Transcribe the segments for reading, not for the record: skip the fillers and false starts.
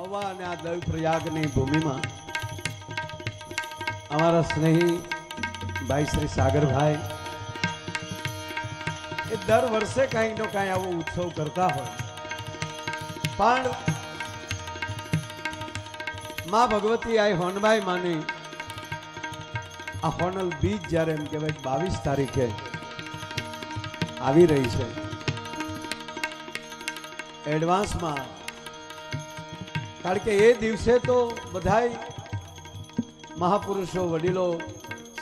મહુવા અને આ દેવપ્રયાગની ભૂમિમાં અમારા સ્નેહી ભાઈ શ્રી સાગરભાઈ એ દર વર્ષે કાંઈ નો કાંઈ આવો ઉત્સવ કરતા હોય, પણ માં ભગવતી આ હોનબાઈ માની આ હોનલ બીજ જ્યારે એમ કહેવાય 22 તારીખે આવી રહી છે એડવાન્સમાં, કારણ કે એ દિવસે તો બધાય મહાપુરુષો, વડીલો,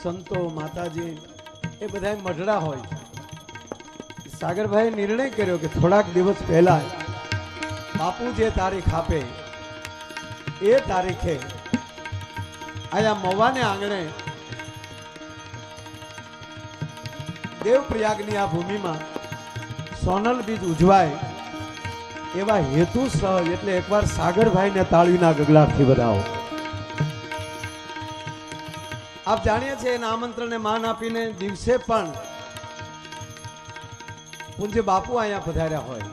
સંતો, માતાજી એ બધાય મઢડા હોય. સાગરભાઈએ નિર્ણય કર્યો કે થોડાક દિવસ પહેલા બાપુ જે તારીખ આપે એ તારીખે આયા મહુવાને આંગણે દેવપ્રયાગની આ ભૂમિમાં સોનલ બીજ ઉજવાય એવા હેતુ સહ, એટલે એકવાર સાગરભાઈને તાળીના ગગડાટથી વધાવો. આપ જાણીએ છીએ એના આમંત્રણને માન આપીને દિવસે પણ પૂજ્ય બાપુ અહીંયા પધાર્યા હોય.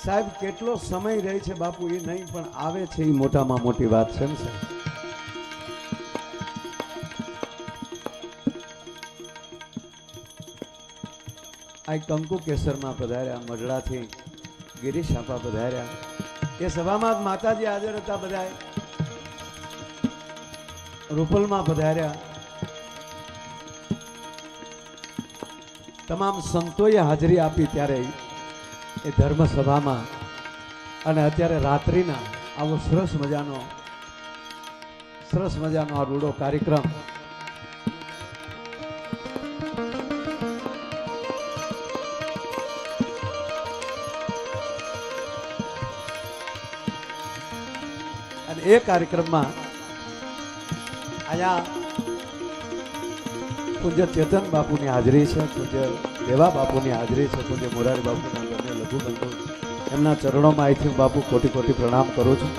સાહેબ કેટલો સમય રહે છે બાપુ એ નહીં, પણ આવે છે એ મોટામાં મોટી વાત છે ને સાહેબ. આ કંકુ કેસરમાં પધાર્યા, મઢડાથી ગિરીશ આપા પધાર્યા, એ સભામાં માતાજી હાજર હતા, બધાએ રૂપલમાં પધાર્યા, તમામ સંતોએ હાજરી આપી ત્યારે એ ધર્મ સભામાં. અને અત્યારે રાત્રિના આવો સરસ મજાનો આ રૂડો કાર્યક્રમ અને એ કાર્યક્રમમાં અહીંયા પૂજ્ય ચેતન બાપુની હાજરી છે, પૂજ્ય દેવા બાપુની હાજરી છે, પૂજ્ય મોરારી બાપુના બંને લઘુબંધુ, એમના ચરણોમાં અહીંથી બાપુ કોટી કોટી પ્રણામ કરું છું.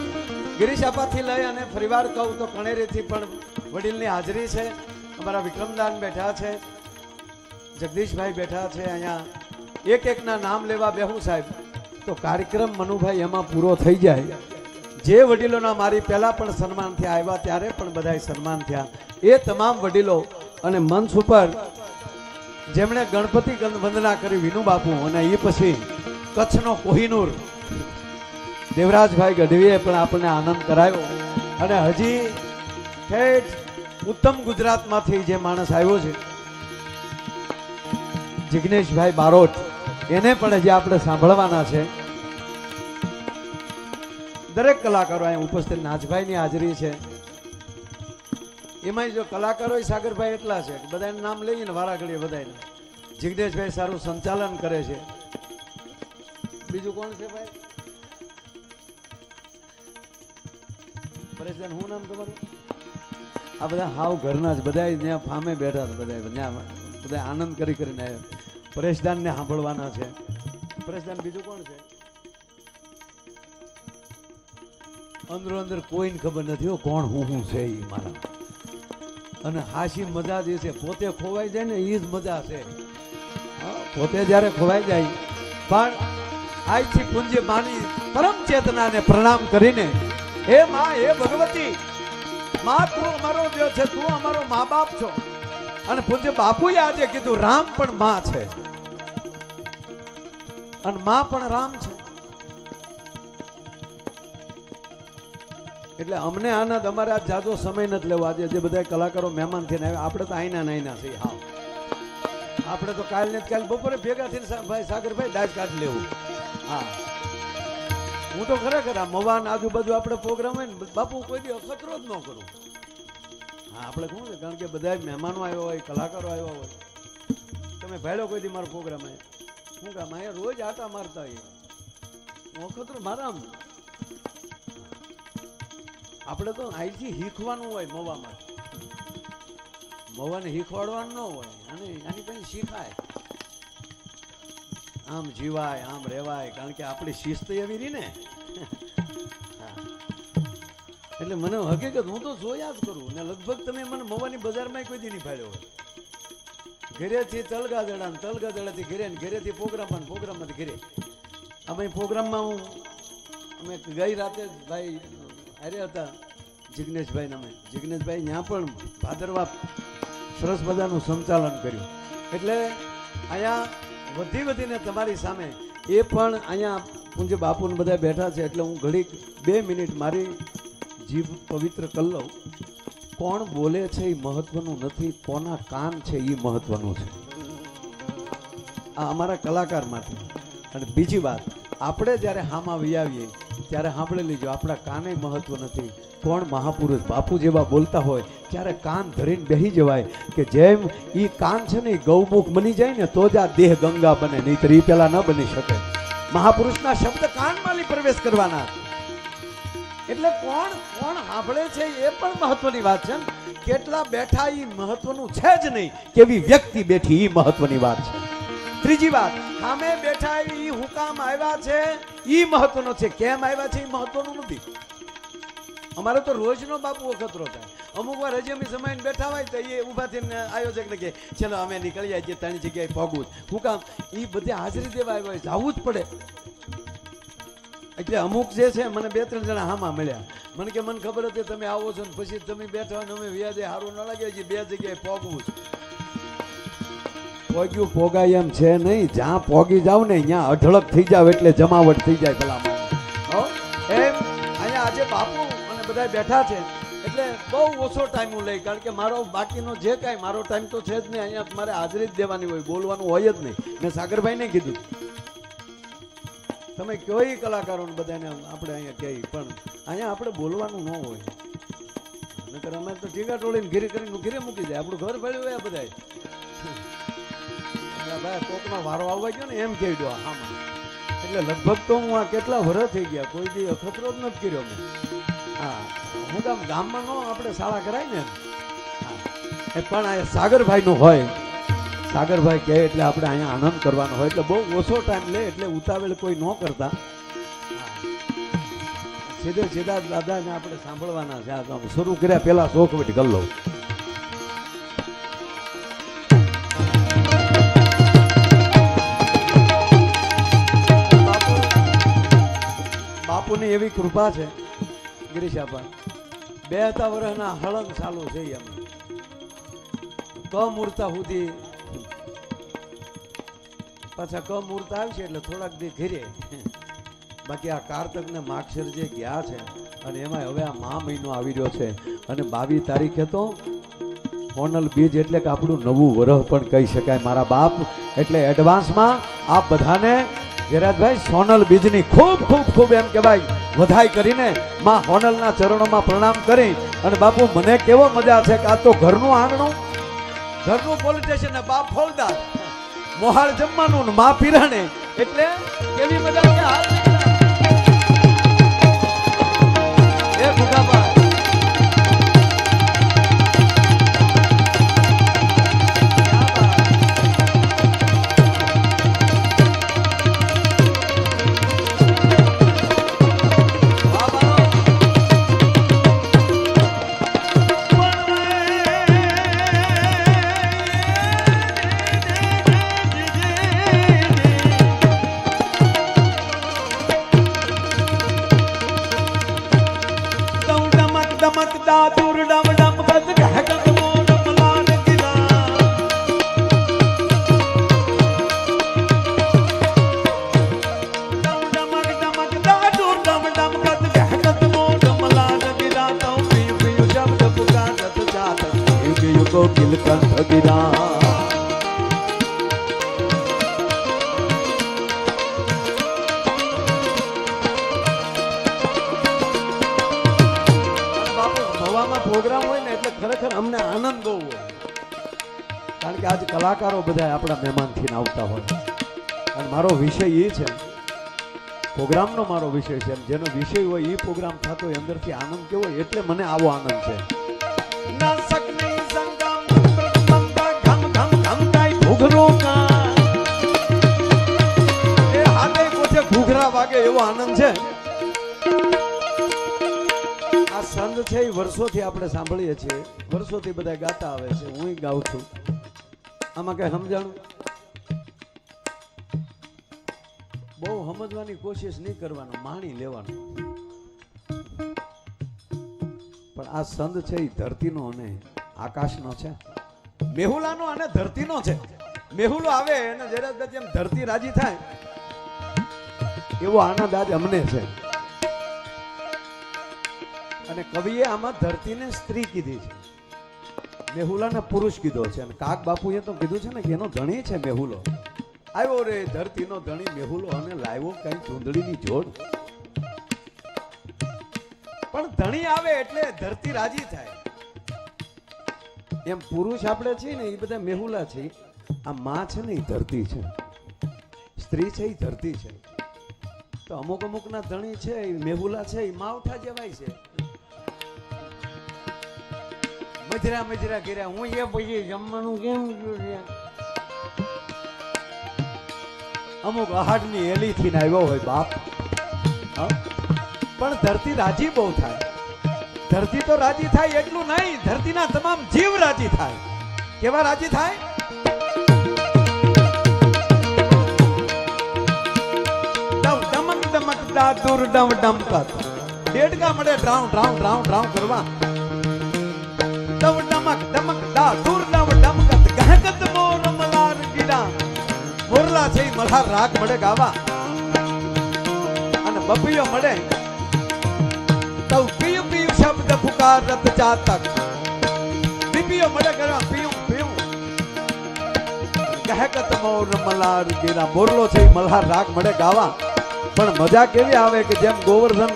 ગિરીશ આપાથી લઈ અને ફરીવાર કહું તો કણેરીથી પણ વડીલની હાજરી છે. અમારા વિક્રમદાન બેઠા છે, જગદીશભાઈ બેઠા છે. અહીંયા એક એકના નામ લેવા બેહું સાહેબ તો કાર્યક્રમ મનુભાઈ એમાં પૂરો થઈ જાય. જે વડીલોના મારી પહેલા પણ સન્માન થયા, આવ્યા ત્યારે પણ બધાય સન્માન થયા, એ તમામ વડીલો અને મંચ ઉપર જેમણે ગણપતિ વંદના કરી વિનુ બાપુ, અને એ પછી કચ્છનો કોહિનૂર દેવરાજભાઈ ગઢવીએ પણ આપણને આનંદ કરાયો. અને હજી ઠેઠ ઉત્તમ ગુજરાતમાંથી જે માણસ આવ્યો છે જિગ્નેશભાઈ બારોટ, એને પણ હજી આપણે સાંભળવાના છે. દરેક કલાકારો અહીંયા ઉપસ્થિત, નાચભાઈની હાજરી છે. એમાં જો કલાકારો સાગરભાઈ એટલા છે, બધાનું નામ લઈએ ને વારા ઘડીએ બધાને. જિગ્નેશભાઈ સારું સંચાલન કરે છે. બીજું કોણ છે ભાઈ? પરેશદાન, શું નામ તમારું? આ બધા હાવ ઘરના જ બધા ત્યાં ફામે બેઠા હતા, બધા આનંદ કરીને પરેશદાનને સાંભળવાના છે. પરેશદાન, બીજું કોણ છે? અંદરો અંદર કોઈને ખબર નથી કોણ હું છે એ મારા. અને હાસી મજા જે છે, પોતે ખોવાઈ જાય ને એ જ મજા છે. પોતે જ્યારે ખોવાઈ જાય, પણ આજથી પૂજ્ય માની પરમ ચેતનાને પ્રણામ કરીને, હે માં, હે ભગવતી માં, તું અમારો દેવ છે, તું અમારો મા બાપ છો. અને પૂજ્ય બાપુએ આજે કીધું રામ પણ માં છે અને માં પણ રામ છે. એટલે અમને આનંદ, અમારે આ જાજો સમય નથી લેવો. આજે જે બધા કલાકારો મહેમાન થઈને આવ્યા, આપણે તો આઈના છીએ. હા, આપણે તો કાલ ને કાલ બપોરે ભેગા થઈને ભાઈ સાગરભાઈ દાજ કાઢી લેવું. હા, હું તો ખરેખર આ મવાન આજુબાજુ આપણે પ્રોગ્રામ હોય ને બાપુ કોઈ દી અખતરો જ ન કરું. હા, આપણે શું છે, કારણ કે બધા મહેમાનો આવ્યા હોય, કલાકારો આવ્યા હોય. તમે ભાડ્યો કોઈ દી મારો પ્રોગ્રામ આવે શું કામ અહીંયા રોજ આટા મારતા હોય, હું અખતરો મારા. આપણે તો અહીંથી શીખવાનું હોય મવામાં, મવાને શીખવાડવાનું ન હોય. અને આની પછી શીખાય, આમ જીવાય, આમ રહેવાય, કારણ કે આપણી શિસ્ત એવી રહી ને. એટલે મને હકીકત હું તો જોયા જ કરું ને. લગભગ તમે મને મવાની બજારમાં કોઈ દી નહીં ફાડ્યો હોય. ઘરેથી તલગાદડા, તલગાદડાથી ઘરે, ઘરેથી પ્રોગ્રામમાંથી ઘરે. અમે પ્રોગ્રામમાં અમે ગઈ રાતે ભાઈ અરે હતા જિગ્નેશભાઈને અમે જિગ્નેશભાઈ ત્યાં પણ ભાદરવા સરસ મજાનું સંચાલન કર્યું એટલે અહીંયા વધીને તમારી સામે એ પણ અહીંયા પૂજ્ય બાપુને બધા બેઠા છે એટલે હું ઘડીક 2 મિનિટ મારી જીભ પવિત્ર કરી લઉં. કોણ બોલે છે એ મહત્વનું નથી, કોના કાન છે એ મહત્વનું છે. આ અમારા કલાકાર માટે. અને બીજી વાત, આપણે જ્યારે હામાં વિયાવીએ ત્યારે સાંભળી લીજો, આપણા કાને મહત્વ નથી. કોણ મહાપુરુષ બાપુ જેવા બોલતા હોય ત્યારે કાન ધરીને બેસી જવાય કે જેમ એ કાન છે ને એ ગૌમુખ બની જાય ને તો જ આ દેહ ગંગા બને, નહીંતર એ પેલા ન બની શકે. મહાપુરુષના શબ્દ કાનમાં પ્રવેશ કરવાના. એટલે કોણ કોણ સાંભળે છે એ પણ મહત્વની વાત છે. કેટલા બેઠા એ મહત્વનું છે જ નહીં, કેવી વ્યક્તિ બેઠી એ મહત્વની વાત છે. ત્રીજી વાત, સામે બેઠા એ હુકામ આવ્યા છે એ મહત્વનો છે, કેમ આવ્યા છે એ મહત્વનું નથી. અમારે તો રોજનો બાપુ વખતરો થાય. અમુક વાર હજી અમે સમયને બેઠા હોય તો એ ઊભા થઈને આયોજકને કે ચલો અમે નીકળી જાય, ત્રણ જગ્યાએ પહોંચવું હું કામ એ બધે હાજરી દેવા આવ્યા હોય, જવું જ પડે. એટલે અમુક જે છે મને 2-3 જણા હામાં મળ્યા, મને કે મને ખબર હતી તમે આવો છો ને પછી તમે બેઠા હોય ને અમે વ્યાજે સારું ન લાગે, હજી 2 જગ્યાએ પહોંચવું છે. પોગ્યું પોગાય એમ છે નહીં, જ્યાં પોગી જાવ ને ત્યાં અઢળક થઈ જાવ એટલે જમાવટ થઈ જાય ભલામાં. એમ અહીંયા આજે બાપુ અને બધા બેઠા છે એટલે બહુ ઓછો ટાઈમ હું લઈ, કારણ કે મારો બાકીનો જે કાંઈ મારો ટાઈમ તો છે જ નહીં. અહીંયા મારે હાજરી જ દેવાની હોય, બોલવાનું હોય જ નહીં. મેં સાગરભાઈને કીધું તમે કયો એ કલાકારોને બધાને આપણે અહીંયા કહીએ, પણ અહીંયા આપણે બોલવાનું ન હોય. નકર અમે તો ટીકા ટોળીને ઘેરી કરીને ઘેરે મૂકી જાય, આપણું ઘર ભળ્યું હોય બધા. ભાઈ કોકનો વારો આવવા ગયો ને એમ કહી દો આમાં. એટલે લગભગ તો હું આ કેટલા વર્ષ થઈ ગયા કોઈ દી અખતરો જ નથી કર્યો મેં. હા, હું ગામમાં નો આપણે શાળા કરાય ને એ પણ આ સાગરભાઈનું હોય, સાગરભાઈ કહે એટલે આપણે અહીંયા આનંદ કરવાનો હોય. એટલે બહુ ઓછો ટાઈમ લે, એટલે ઉતાવળ કોઈ ન કરતા, સીધા દાદાને આપણે સાંભળવાના છે. શરૂ કર્યા પહેલા શોખ વટી કરી લઉં. બાપુની એવી કૃપા છે ગિરીશાબા, 2 વર્ષના હળંગ ચાલુ છે અમે કમૂર્તા સુધી. પાછા કમૂર્તા આવશે એટલે થોડાક દી ઘરે. બાકી આ કારતક ને માગશર જે ગયા છે અને એમાં હવે આ મહિનો આવી રહ્યો છે અને 22 તારીખે તો સોનલ બીજ એટલે કે આપણું નવું વર્ષ પણ કહી શકાય મારા બાપ. એટલે એડવાન્સમાં આપ બધાને જયરાજભાઈ સોનલ બીજની ખૂબ ખૂબ ખૂબ એમ કહેવાય વધાઈ કરીને માં સોનલના ચરણોમાં પ્રણામ કરી. અને બાપુ મને કેવો મજા છે કે આ તો ઘરનું આંગણું, ઘરનું પોલીસ સ્ટેશન ને બાપ ફોલદાર, મોહાળ જમવાનું ને માં પીરાણે, એટલે કેવી મજા છે. હાલ એ ગુડાબા પ્રોગ્રામ હોય ને એટલે ખરેખર અમને આનંદ બહુ હોય, કારણ કે આજ કલાકારો બધા આપણા મહેમાન થઈને આવતા હોય. અને મારો વિષય એ છે, પ્રોગ્રામનો મારો વિષય છે, જેનો વિષય હોય એ પ્રોગ્રામ થતો હોય અંદરથી આનંદ કેવો હોય, એટલે મને આવો આનંદ છે. ઘૂઘરા વાગે એવો આનંદ છે. આ સંત છે એ વર્ષોથી આપણે સાંભળીએ છીએ, વર્ષોથી બધા ગાતા આવે છે, હું ગાઉં છું. આમાં કઈ સમજાણું? બહુ સમજવાની કોશિશ નહીં કરવાનો, માણી લેવાનું. પણ આ સંદ છે એ ધરતીનો અને આકાશનો છે, મેહુલાનો અને ધરતીનો છે. મેહુલો આવે અને જરા જેમ ધરતી રાજી થાય એવો આનંદ આજ અમને છે. અને કવિએ આમાં ધરતીને સ્ત્રી કીધી છે, મેહુલાને પુરુષ કીધો છે. અને કાક બાપુએ તો કીધું છે ને કે એનો ધણી છે મેહુલો. આવ્યો રે ધરતીનો ધણી મેહુલો અને લાવ્યો કઈ ચૂંદડીની જોડ. પણ ધણી આવે એટલે ધરતી રાજી થાય. એમ પુરુષ આપણે છીએ ને એ બધા મેહુલા છે. આ માં છે ને એ ધરતી છે, સ્ત્રી છે એ ધરતી છે. તો અમુક અમુક ના ધણી છે એ મેહુલા છે, એ માવઠા જેવાય છે. મજરા મજરા કર્યા, હું એ પછી જમવાનું કેમ ગયું. અમુક આહાડની એલી થી આવ્યો હોય બાપ. પણ ધરતી રાજી બહુ થાય. ધરતી તો રાજી થાય એટલું નહીં, ધરતીના તમામ જીવ રાજી થાય. કેવા રાજી થાય? ડમક ડમક દાદુર ડમ ડમકત ડેડકા મળે ડ્રાઉં ડ્રાઉં ડ્રાઉં ડ્રાઉં કરવા. ડમ ડમક ડમક દાદુર ડમ ડમકત ગહકત મોર મલાર ગીડા. મોરલા છે મલ્હાર રાગ મળે ગાવા. અને બપિયો મળે તો પીયું પીયું શબ્દ પુકારત જાતક. બીપીઓ મળે કરવા પીયું પીયું. ગહકત મોર મલાર ગીરા. મોરલો છે મલ્હાર રાગ મળે ગાવા. પણ મજા કેવી આવે કે જેમ ગોવર્ધન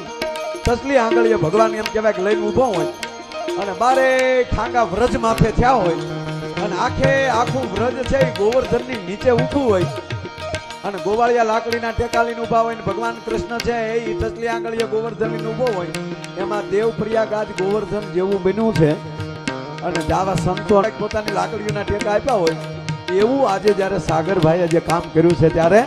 તસલી આંગળીએ ભગવાન એમ કહેવાય કે લઈને ઊભો હોય અને બારે ખાંગા વ્રજ માથે થયા હોય અને આખું વ્રજ છે એ ગોવર્ધનની નીચે ઊભું હોય અને ગોવાળિયા લાકડીના ટેકા લઈને ઊભા હોય ને ભગવાન કૃષ્ણ છે એ તસલી આંગળીએ ગોવર્ધન લઈને ઊભો હોય. એમાં દેવ પ્રયાગાજ ગોવર્ધન જેવું બન્યું છે. અને જાવા સંતો પોતાની લાકડીઓના ટેકા આપ્યા હોય એવું આજે જ્યારે સાગરભાઈએ જે કામ કર્યું છે ત્યારે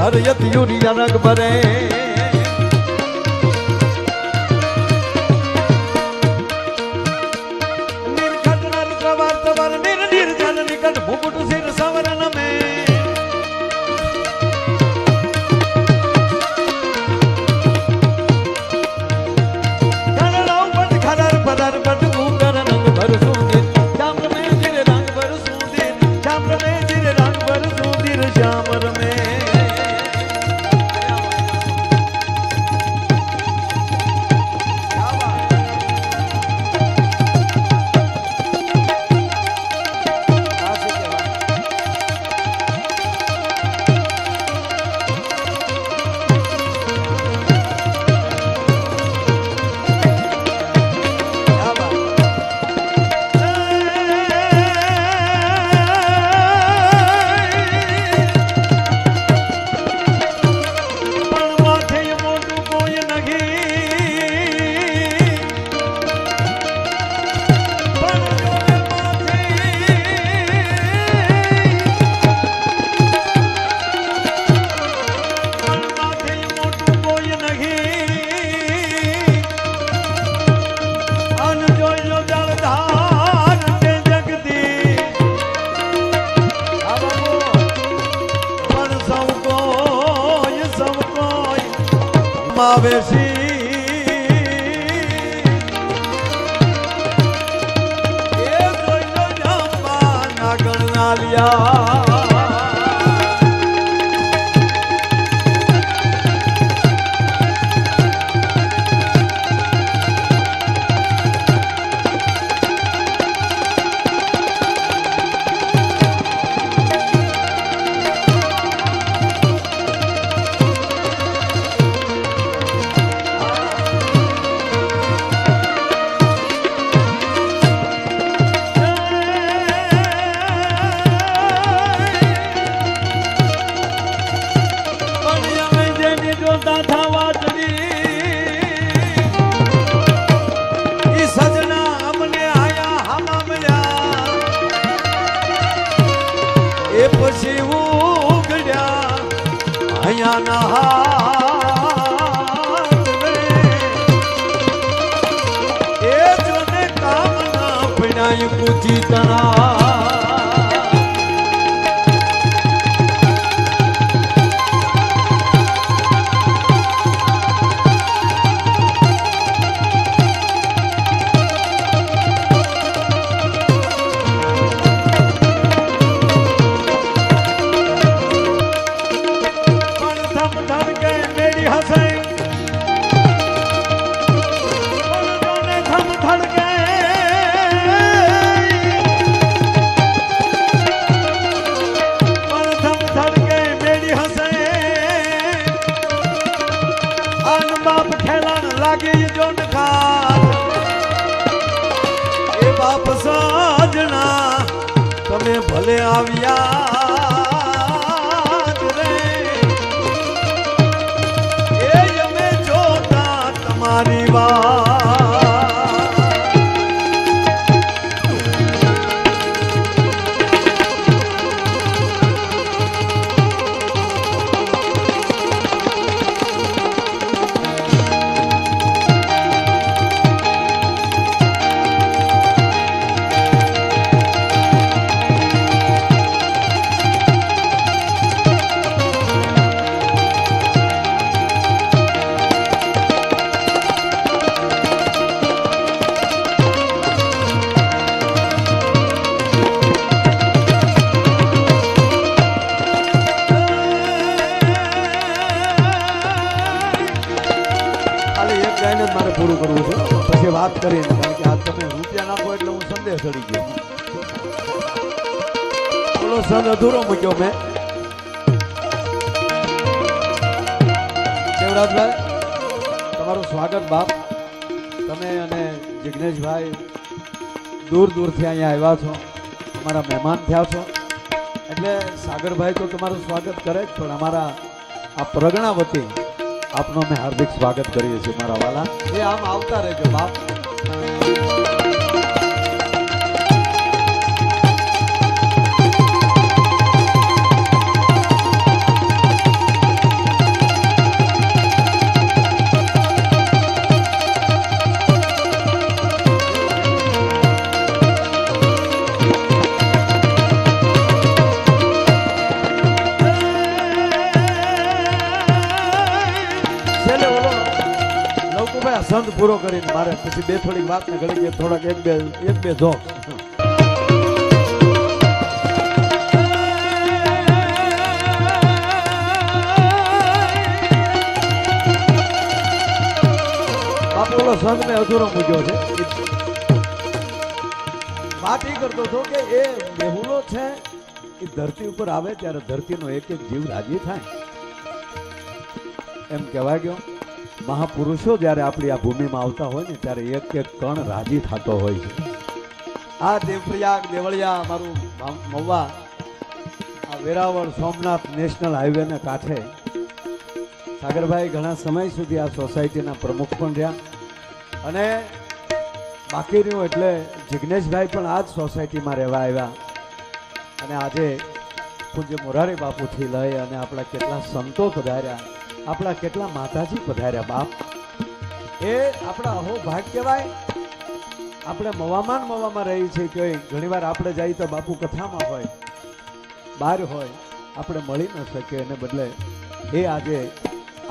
ભરયત યુરિયા રંગ ભરે. નિર્ખટ નર પ્રવાર તવર નિર્જન નિકટ મુકુટ સિર સવરન મે. ઘરડાઉ પટ ખરર પદર પટ ઉકર રંગ ભર સુંદર. ચામ્ર મે જીર રંગ ભર સુંદર. ચામ્ર મે જીર રંગ ભર સુંદર. શ્યામર મે આવ્યા પછી ઉગડ્યા અહીંયાના હાથ એ જોને કામના પીણાય કુચી તણા તમે ભલે આવ્યા રે એ અમે જોતા તમારી વાત મારે પૂરું કરવું છે પછી વાત કરીને કારણ કે આજ તમે રૂપિયા નાખો એટલે હું સંદેહ ચડી ગયો થોડો સંદ અધૂરો મૂક્યો મેં દેવરાજભાઈ તમારું સ્વાગત બાપ તમે અને જિગ્નેશભાઈ દૂર દૂરથી અહીંયા આવ્યા છો અમારા મહેમાન થયા છો એટલે સાગરભાઈ તો તમારું સ્વાગત કરે જ પણ અમારા આ પ્રગણા વતી આપનો અમે હાર્દિક સ્વાગત કરીએ છીએ મારા વાલા એ આમ આવતા રહેજો બાપ સંત પૂરો કરીને મારે પછી બે થોડીક વાત ને ઘડી થોડાક એક બે જોક બાપુ ઓલો સંત મેં અધૂરો મૂક્યો છે વાત એ કરતો હતો કે એ મેહુલો છે એ ધરતી ઉપર આવે ત્યારે ધરતીનો એક એક જીવ રાજી થાય એમ કહેવાય ગયો મહાપુરુષો જ્યારે આપણી આ ભૂમિમાં આવતા હોય ને ત્યારે એક એક કણ રાજી થતો હોય છે આ દેવપ્રયાગ દેવળિયા અમારું મહુવા આ વેરાવળ સોમનાથ નેશનલ હાઈવેને કાંઠે સાગરભાઈ ઘણા સમય સુધી આ સોસાયટીના પ્રમુખ પણ રહ્યા અને બાકી રહ્યું એટલે જિગ્નેશભાઈ પણ આ જ સોસાયટીમાં રહેવા આવ્યા અને આજે પૂજ્ય મોરારી બાપુથી લઈ અને આપણા કેટલા સંતો પધાર્યા આપણા કેટલા માતાજી પધાર્યા બાપ એ આપણા અહો ભાગ કહેવાય આપણે મવામાં રહી છે કે ઘણીવાર આપણે જઈએ તો બાપુ કથામાં હોય બહાર હોય આપણે મળી ન શકીએ એને બદલે એ આજે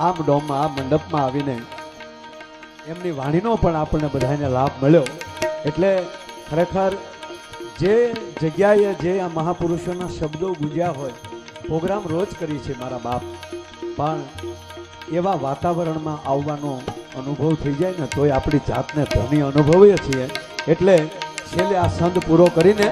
આમ ડોમમાં આ મંડપમાં આવીને એમની વાણીનો પણ આપણને બધાને લાભ મળ્યો એટલે ખરેખર જે જગ્યાએ જે આ મહાપુરુષોના શબ્દો ગુંજ્યા હોય, પ્રોગ્રામ રોજ કરી છે મારા બાપ, પણ એવા વાતાવરણમાં આવવાનો અનુભવ થઈ જાય ને તોય આપણી જાતને ધણી અનુભવીએ છીએ. એટલે છેલ્લે આ સંદ પૂરો કરીને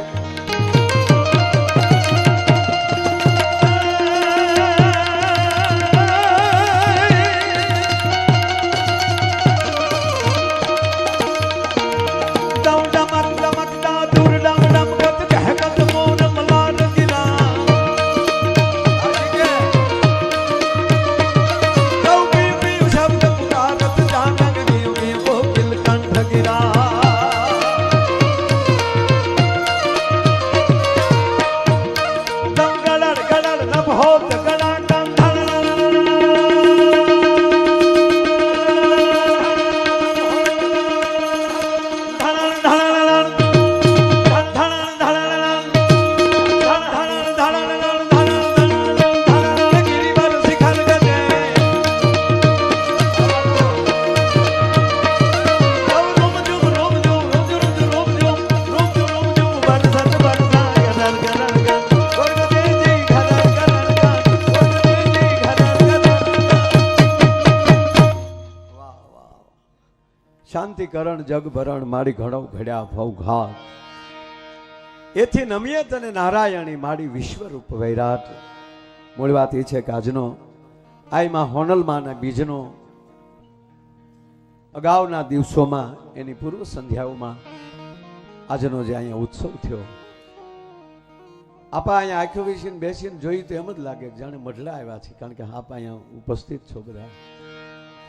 શાંતિકરણ જગભરણ મારી ઘણો ઘડ્યા ભવ ઘાત, એથી નમીએ તને નારાયણી મારી વિશ્વરૂપ વૈરાટ. મૂળ વાત એ છે કે આજનો આઈમાં હોનલમાં અને બીજનો અગાઉના દિવસોમાં એની પૂર્વ સંધ્યાઓમાં આજનો જે અહીંયા ઉત્સવ થયો, આપા અહીંયા આંખો વીસીને બેસીને જોઈ તો એમ જ લાગે જાણે મઢડા આવ્યા છે, કારણ કે આપા અહીંયા ઉપસ્થિત છો બધા.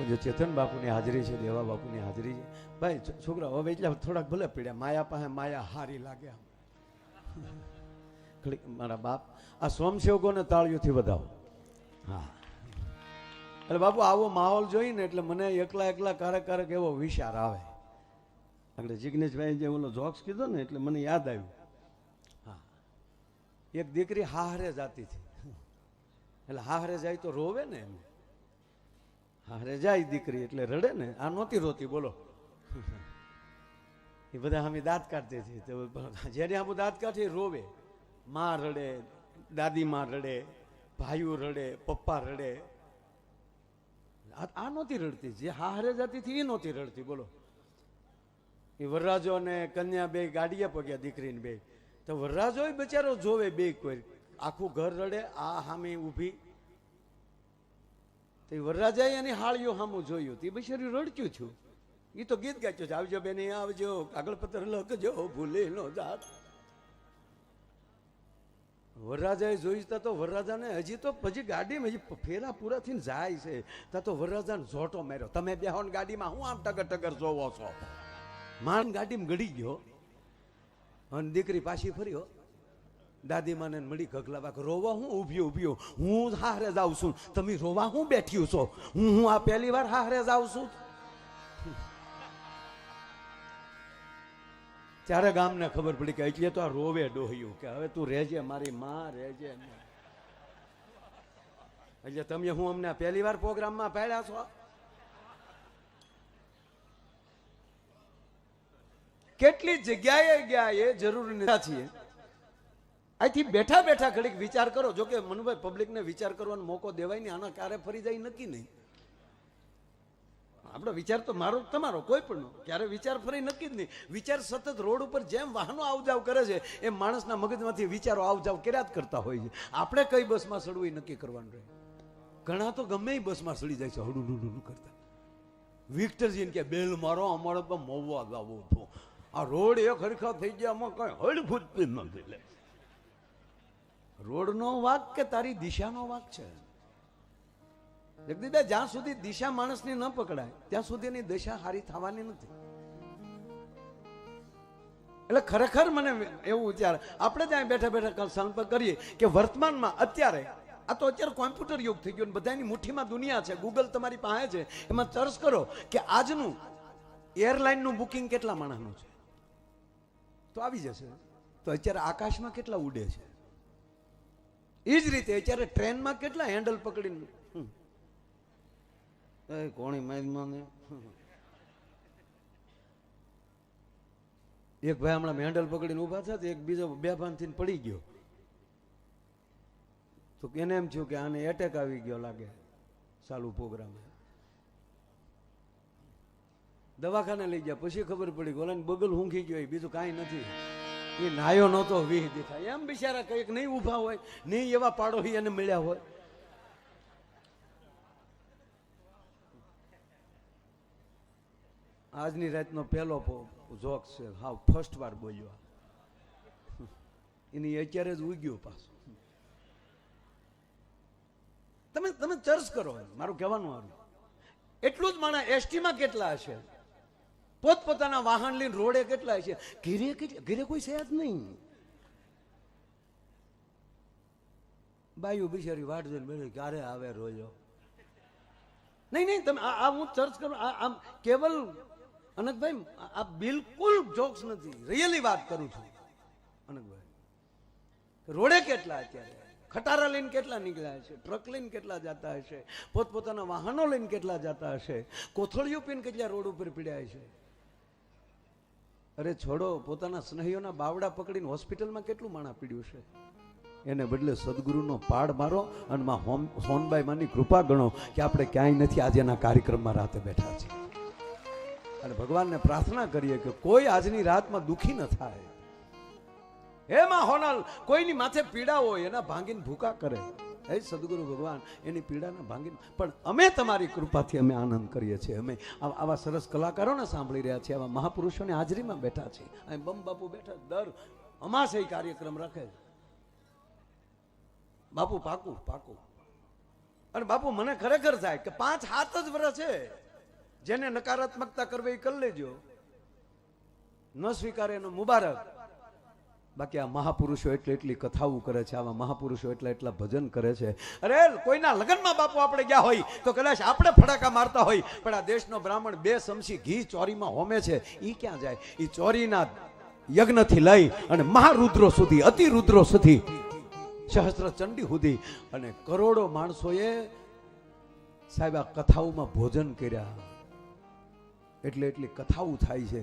જે ચેતન બાપુની હાજરી છે, દેવા બાપુની હાજરી છે. ભાઈ છોકરા હવે એટલે થોડાક ભલે પીડ્યા, માયા પાસે માયા હારી લાગે. મારા બાપ આ સ્વયંસેવકોને તાળીઓથી વધાવો. હા, એટલે બાપુ આવો માહોલ જોઈને એટલે મને એકલા એકલા ક્યારેક એવો વિચાર આવે. આપણે જિગ્નેશભાઈ જે ઓલો જોક્સ કીધો ને એટલે મને યાદ આવ્યું. હા, એક દીકરી હાહરે જાતી હતી, એટલે હાહરે જાય તો રોવે ને એમ. હારે જાય દીકરી એટલે રડે ને, આ નહોતી રોતી બોલો. એ બધા અમે દાંત કાઢતી હતી, જેને આમ દાંત કાઢી રોવે. માં રડે, દાદી માં રડે, ભાઈઓ રડે, પપ્પા રડે. આ નહોતી રડતી, જે હારે જતી હતી એ નહોતી રડતી બોલો. એ વરરાજો અને કન્યા બે ગાડીએ પગ્યા, દીકરીને બે. તો વરરાજો બચારો જોવે બે કોઈ, આખું ઘર રડે, આ સામે ઊભી. વરરાજાએ એની હાળીઓ સામું જોયું, તે બિચારી રડક્યું છું. એ તો ગીત ગાચ્યું છે, આવજો બેની આવજો, કાગળ પત્ર લખજો, ભૂલે નો જાત. વરરાજાએ જોઈતા તો વરરાજાને હજી તો પછી ગાડીમાં હજી ફેરા પૂરા થઈને જાય છે, ત્યાં તો વરરાજાને ઝોટો માર્યો, તમે બેહો ને ગાડીમાં હું આમ ટગર જોવો છો. માન ગાડીમાં ગળી ગયો અને દીકરી પાછી ફર્યો. દાદી માને મળી ગગલા, રોવા હું ઉભ્યો, હું હારે જાઉં છું, તમે રોવા હું બેઠ્યું છો, હું આ પહેલી વાર હારે જાઉં છું. ત્યારે ગામને ખબર પડી કે એટલે તો આ રોવે ડોહ્યું, કે હવે તું રહેજે મારી માં રહેજે. એટલે તમે હું અમને પહેલી વાર પ્રોગ્રામમાં પાડ્યા છો. કેટલી જગ્યાએ ગયા એ જરૂરી નથી. અહીંથી બેઠા બેઠા ઘડીક વિચાર કરો. જો કે મનુભાઈ પબ્લિકને વિચાર કરવાનો મોકો દેવાય નહીં, આના ક્યારે ફરી જાય નક્કી નહીં. આપણો વિચાર તો મારો તમારો કોઈ પણ ક્યારે વિચાર ફરી નક્કી જ નહીં. વિચાર સતત રોડ ઉપર જેમ વાહનો આવજાવ કરે છે એમ માણસના મગજમાંથી વિચારો આવજાવ કર્યા જ કરતા હોય છે. આપણે કઈ બસમાં ચડવું એ નક્કી કરવાનું રહે. ઘણા તો ગમે એ બસમાં ચડી જાય છે હડું કરતા. વિક્ટરજીને કે બેલ મારો, અમારે તો મોવા જવું હતું, આ રોડ એક હરખા થઈ ગયા, આમાં કઈ હળફૂટ નથી. રોડનો વાક કે તારી દિશાનો વાક છે. જગદીશભાઈ, જ્યાં સુધી દિશા માણસની ન પકડાય ત્યાં સુધી એની દિશા સારી થવાની નથી. એટલે ખરેખર મને એવું વિચાર, આપણે ત્યાં બેઠા બેઠા સંપર્ક કરીએ કે વર્તમાનમાં અત્યારે આ તો અત્યારે કોમ્પ્યુટર યુગ થઈ ગયો, બધાની મુઠ્ઠીમાં દુનિયા છે, ગૂગલ તમારી પાસે છે, એમાં સર્ચ કરો કે આજનું એરલાઇનનું બુકિંગ કેટલા માણસનું છે તો આવી જશે. તો અત્યારે આકાશમાં કેટલા ઉડે છે, એ જ રીતે અત્યારે ટ્રેનમાં કેટલા હેન્ડલ પકડીને કોણી મારી એક ભાઈ હમણાં મેન્ડલ પકડીને ઊભા થયા, એક બીજો બે ભાનથી પડી ગયો. તો એને એમ થયું કે આને એટેક આવી ગયો લાગે. ચાલુ પ્રોગ્રામ દવાખાને લઈ ગયા, પછી ખબર પડી ઓલાને બગલ ઊંઘી ગયો, બીજું કાંઈ નથી. એ નાયો નહોતો, વીહ દેખાય એમ. બિચારા કંઈક નહીં ઊભા હોય, નહીં એવા પાડોશી એને મળ્યા હોય. આજની રાતનો પહેલો જોક છે, હા ફર્સ્ટ વાર બોલ્યો. એની અત્યારે જ ઉગ્યો પાછું. તમે ચર્ચ કરો, મારું કહેવાનું આવ્યું. એટલું જ માણા એસટીમાં કેટલા હશે, પોતપોતાના વાહન લઈને રોડે કેટલા હશે, ઘરે કોઈ છે જ નહીં. બાયુ બિચારી વાટ જોઈને બેઠી, ક્યારે આવે રોજો. નહીં તમે આ હું ચર્ચ કરું, આમ કેવલ અનકભાઈ આ બિલકુલ જોક્સ નથી, રિયલી વાત કરું છું. અનકભાઈ રોડે કેટલા અત્યારે ખટારા લઈને કેટલા નીકળ્યા હશે, ટ્રક લઈને કેટલા જતા હશે, પોતપોતાના વાહનો લઈને કેટલા જતા હશે, કોથળીઓ પીને કેટલા રોડ ઉપર પીડ્યા હશે. અરે છોડો, પોતાના સ્નેહીઓના બાવડા પકડીને હોસ્પિટલમાં કેટલું માણા પીડ્યું છે. એને બદલે સદગુરુનો પાડ મારો અને માં સોનબાઈ માની કૃપા ગણો કે આપણે ક્યાંય નથી આજે એના કાર્યક્રમમાં રાતે બેઠા છીએ. અને ભગવાનને પ્રાર્થના કરીએ કે કોઈ આજની રાતમાં દુઃખી ન થાય. હે માં હોનલ, કોઈની માથે પીડા હોય એના ભાંગીને ભૂકા કરે. હે સદગુરુ ભગવાન, એની પીડાને ભાંગીને. પણ અમે તમારી કૃપાથી અમે આનંદ કરીએ છીએ. અમે આવા સરસ કલાકારોને સાંભળી રહ્યા છીએ, આવા મહાપુરુષોની હાજરીમાં બેઠા છીએ. અહીં બમ બાપુ બેઠા, દર અમાસે કાર્યક્રમ રાખે. બાપુ પાકું. અને બાપુ મને ખરેખર થાય કે 5-7 જ વર્ષ છે, જેને નકારાત્મકતા કરવી એ કરી લેજો, ન સ્વીકારે એનો મુબારક. બાકી આ મહાપુરુષો એટલી કથાઓ કરે છે, આવા મહાપુરુષો એટલા ભજન કરે છે. અરે કોઈના લગ્નમાં બાપુ આપણે ગયા હોય તો કદાચ આપણે ફટાકા મારતા હોય, પણ આ દેશનો બ્રાહ્મણ 2 ચમચી ઘી ચોરીમાં હોમે છે. એ ક્યાં જાય? એ ચોરીના યજ્ઞથી લઈ અને મહારુદ્રો સુધી, અતિરુદ્રો સુધી, સહસ્ત્ર ચંડી સુધી, અને કરોડો માણસોએ સાહેબ આ કથાઓમાં ભોજન કર્યા. એટલી કથાઓ થાય છે.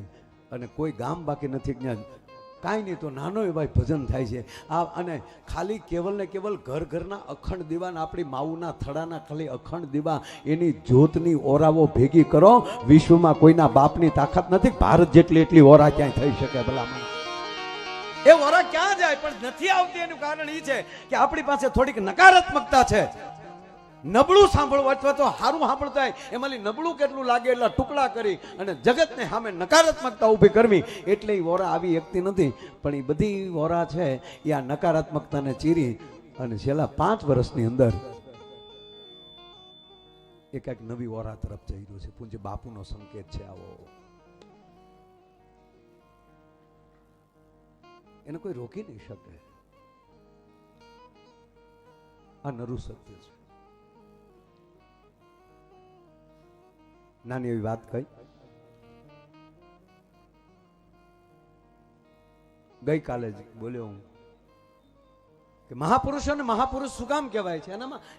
અને કોઈ ગામ બાકી નથી જ્ઞાન, કાંઈ નહીં તો નાનો એવા ભજન થાય છે. આ અને ખાલી કેવલ ને કેવલ ઘરના અખંડ દીવા, આપણી માવુના થડાના ખાલી અખંડ દીવા, એની જ્યોતની ઓરાવો ભેગી કરો. વિશ્વમાં કોઈના બાપની તાકાત નથી. ભારત જેટલી એટલી ઓરા ક્યાંય થઈ શકે ભલામણ? એ ઓરા ક્યાં જાય પણ નથી આવતી? એનું કારણ એ છે કે આપણી પાસે થોડીક નકારાત્મકતા છે. નબળું સાંભળવું અથવા તો સારું સાંભળતા હોય એમાંથી નબળું કેટલું લાગે એટલા ટુકડા કરી અને જગતને સામે નકારાત્મકતા ઊભી કરવી. એટલે એ વોરા આવી એકતી નથી. પણ એ બધી વોરા છે એ આ નકારાત્મકતાને ચીરી અને છેલ્લા 5 વર્ષની અંદર એક નવી વોરા તરફ જઈ રહ્યું છે. પૂજ્ય બાપુનો સંકેત છે આવો. એને કોઈ રોકી નહીં શકે. આ નરું સત્ય છે. નાની એવી વાત કહી. ગઈકાલે જ બોલ્યો હું કે મહાપુરુષોને મહાપુરુષ શું કામ કહેવાય છે?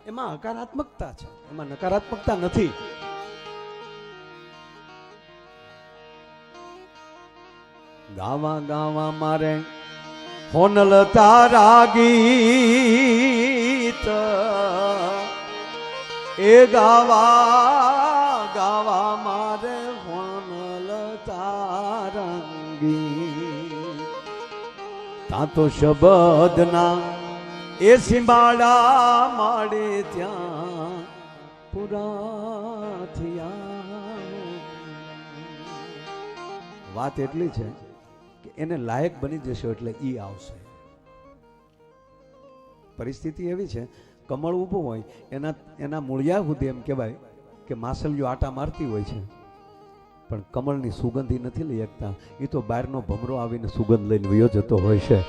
એમાં હકારાત્મકતા છે, એમાં નકારાત્મકતા નથી. ગાવા મારે હોનલ તારા ગીત, એ ગાવા મારે હોનલ તારંગી. તા તો શબ્દના એ સિંબાડા માડે ત્યાં પૂરા થયા. વાત એટલી છે કે એને લાયક બની જશો એટલે ઈ આવશે. પરિસ્થિતિ એવી છે, કમળ ઊભું હોય એના મૂળિયા સુધી એમ કહેવાય કે માસલીઓ આટા મારતી હોય છે, પણ કમળની સુગંધી નથી લઈ શકતા. એ તો બહારનો ભમરો આવીને સુગંધ લઈને વયો જતો હોય છે.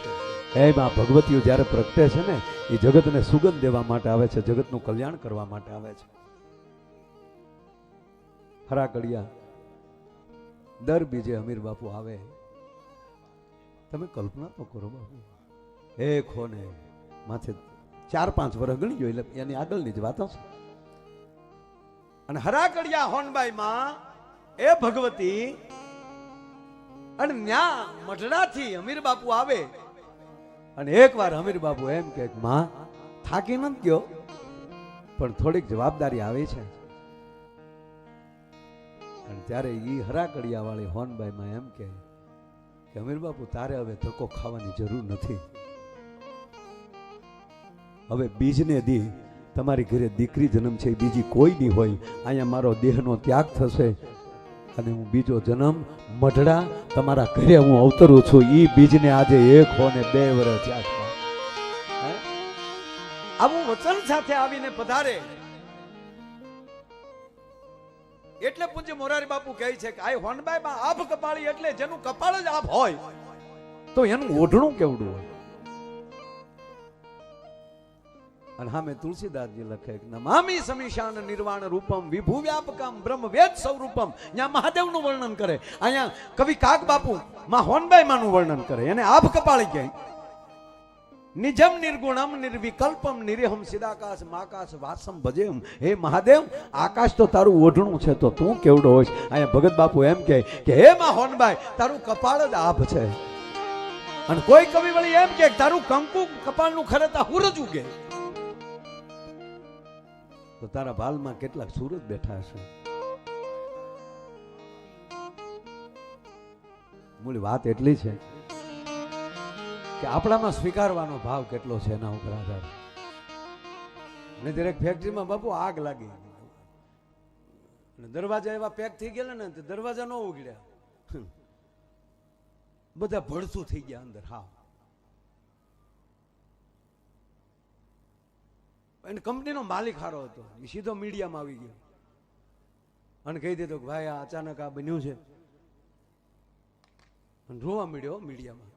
એમાં ભગવતીઓ જ્યારે પ્રગટે છે ને, એ જગતને સુગંધ દેવા માટે આવે છે, જગતનું કલ્યાણ કરવા માટે આવે છે. હરા કડિયા દર બીજે અમીર બાપુ આવે. તમે કલ્પના તો કરો બાપુ, એક હોને માથે 4-5 વર્ષ ગણી ગયો એટલે એની આગળની જ વાત હશે. અને હરાકડિયા હોનબાઈ માં એ ભગવતી અને ન્યા મઢડાથી અમીર બાપુ આવે અને એકવાર અમીર બાપુ એમ કે માં થાકી નથી ગયો પણ થોડીક જવાબદારી આવે છે. અને ત્યારે ઈ હરાકડિયા વાળી હોનબાઈ માં એમ કે અમીર બાપુ તારે હવે ધક્કો ખાવાની જરૂર નથી. હવે બીજને દી તમારી ઘરે દીકરી જન્મ છે, બીજી કોઈ નહીં હોય. અહીંયા મારો દેહનો ત્યાગ થશે અને હું બીજો જન્મ મઢડા તમારા ઘરે હું અવતરું છું. ઈ બીજને આજે 1 ને 2 વર્ષ થયા. આવું વચન સાથે આવીને પધારે એટલે પૂજ્ય મોરારી બાપુ કહે છે કે આ હોનબાઈ માં આભ કપાળી એટલે જેનું કપાળ જ આભ હોય તો એનું ઓઢણું કેવડું હોય. અને હા મેં તુલસીદાસજી લખે નમામિ સમીશાન નિર્વાણ રૂપમ વિભુ વ્યાપકમ બ્રહ્મ વેદ સ્વરૂપમ. ત્યાં મહાદેવનું વર્ણન કરે, અહીંયા કવિ કાક બાપુ માં હોનબાઈ માનું વર્ણન કરે. એને આભ કપાળી કહે. નિજમ નિર્ગુણમ નિર્વિકલ્પમ નિરેહમ સિદાકાશ માકાશ વાસમ ભજેમ. હે મહાદેવ, આકાશ તો તારું ઓઢણું છે તો તું કેવડો હોઈશ. અહીંયા ભગત બાપુ એમ કહે કે હે માં હોનબાઈ તારું કપાળ જ આભ છે. અને કોઈ કવિ વળી એમ કે તારું કંકુ કપાળનું ખરેતા હુરજ ઉગે તો તારા ભાલમાં કેટલાક સૂરજ બેઠા હશે. મૂળ વાત એટલી છે કે આપણામાં સ્વીકારવાનો ભાવ કેટલો છે એના ઉપર આધાર. અને દરેક ફેક્ટરીમાં બાપુ આગ લાગી અને દરવાજા એવા પેક થઈ ગયેલા ને તો દરવાજા ન ઉઘડ્યા, બધા ભડસું થઈ ગયા અંદર. હા, એને કંપનીનો માલિક હારો હતો, એ સીધો મીડિયામાં આવી ગયો અને કહી દીધું કે ભાઈ આ અચાનક આ બન્યું છે. અને રોવા મળ્યો મીડિયામાં.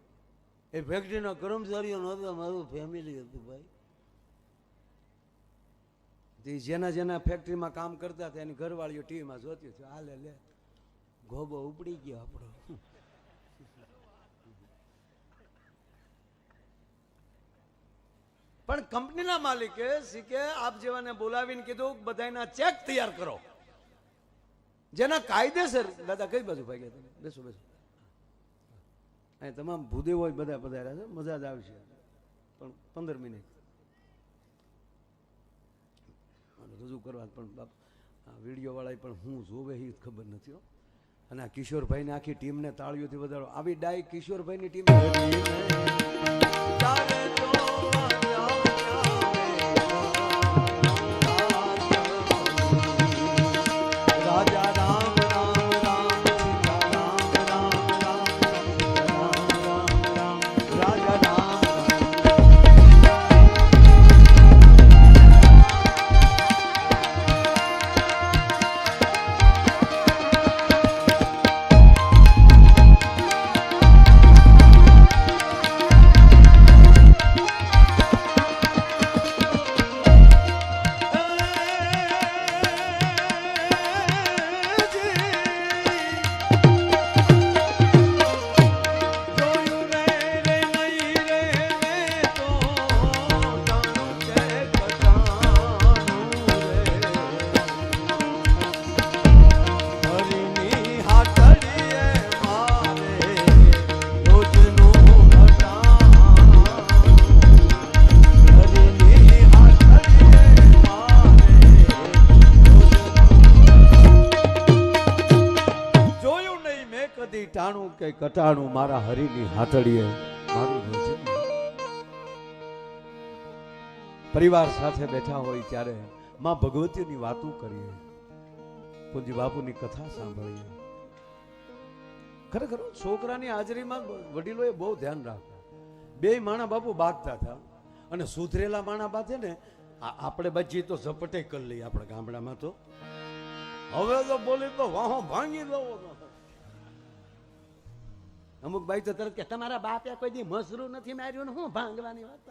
એ ફેક્ટરીના કર્મચારીઓ નહોતા, મારું ફેમિલી હતું ભાઈ. જેના જેના ફેક્ટરીમાં કામ કરતા હતા એની ઘરવાળીઓ ટીવીમાં જોતી હતી, હાલે લે ગોબો ઉપડી ગયો આપણો. પણ કંપનીના માલિકે શીખે આપ જેવાને બોલાવીને કીધું બધાના ચેક તૈયાર કરો જેના કાયદેસર. દાદા કઈ બાજુ ભાઈ ગયા તમે? બેસો બેસો. અહીં તમામ ભૂદેવ હોય બધા પધાર્યા છે, મજા જ આવશે. પણ 15 મિનિટ રજૂ કરવા પણ બાપ વિડીયો વાળા પણ હું જોવે એ ખબર નથી. અને આ કિશોરભાઈ ને આખી ટીમને તાળીઓથી વધારો. આવી ડાય કિશોરભાઈની ટીમ ટાણું કે કટાણું મારા હરીની હાથડીએ મારું રોજ. પરિવાર સાથે બેઠા હોય ત્યારે માં ભગવતીની વાતો કરીએ, પૂજ્ય બાપુની કથા સાંભળીએ. ખરેખર છોકરાની હાજરીમાં વડીલોએ બહુ ધ્યાન રાખ્યું. 2 માણા બાપુ બાંધતા હતા અને સુધરેલા માણા બાંધે ને આપણે બચી તો ઝપટે કરી લઈએ આપણા ગામડામાં. તો હવે તો બોલી તો વાહો ભાંગી દો. અમુક બાઈ તો તરત કે તમારા બાપે કોઈ દી મસરું નથી માર્યું ને હું ભાંગવાની વાત.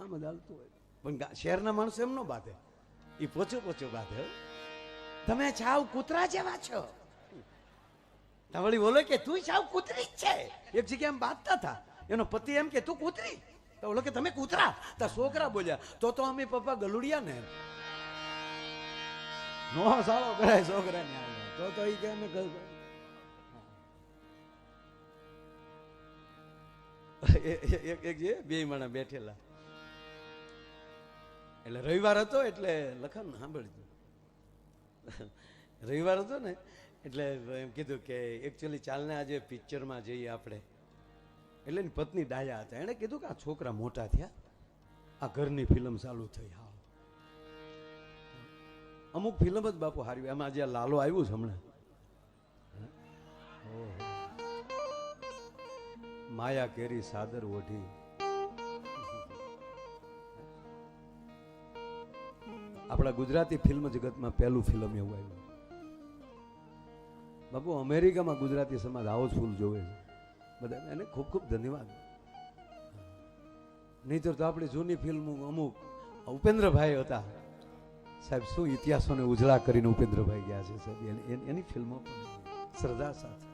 આમ જ હાલતું હોય. પણ શહેરના માણસો એમ નો બાંધે, એ પોચો પોચો બાંધે. તમે છાવ કૂતરા જેવા છો. વળી બોલે કે તું છાવ કૂતરી જ છે. એક જગ્યાએ એમ બાંધતા હતા, એનો પતિ એમ કે તું કૂતરી, તો બોલો કે તમે કૂતરા. તો છોકરા બોલ્યા તો અમે પપ્પા ગલુડિયા ને નો સારો કરાય છોકરાને. તો એ કે અમે એક જે બે માણા બેઠેલા, એટલે રવિવાર હતો એટલે લખન સાંભળજો, રવિવાર હતો ને એટલે એમ કીધું કે એકચ્યુઅલી ચાલને આજે પિક્ચરમાં જઈએ આપણે. એટલે એની પત્ની ડાયા હતા, એણે કીધું કે આ છોકરા મોટા થયા, આ ઘરની ફિલ્મ ચાલુ થઈ. હા, અમુક ફિલ્મ જ બાપુ હારી. એમાં જે લાલો આવ્યું છે હમણાં, માયા કેરી સાદર ઓઢી, આપણા ગુજરાતી ફિલ્મ જગતમાં પહેલું ફિલ્મ એવું આવ્યું બાપુ. અમેરિકામાં ગુજરાતી સમાજ હાઉસફુલ જોવે છે બધા, એને ખૂબ ખૂબ ધન્યવાદ. નહીતર તો આપણી જૂની ફિલ્મો અમુક, ઉપેન્દ્રભાઈ હતા સાહેબ, શું ઇતિહાસોને ઉજળા કરીને ઉપેન્દ્રભાઈ ગયા છે સાહેબ, એની ફિલ્મો પણ શ્રદ્ધા સાથે.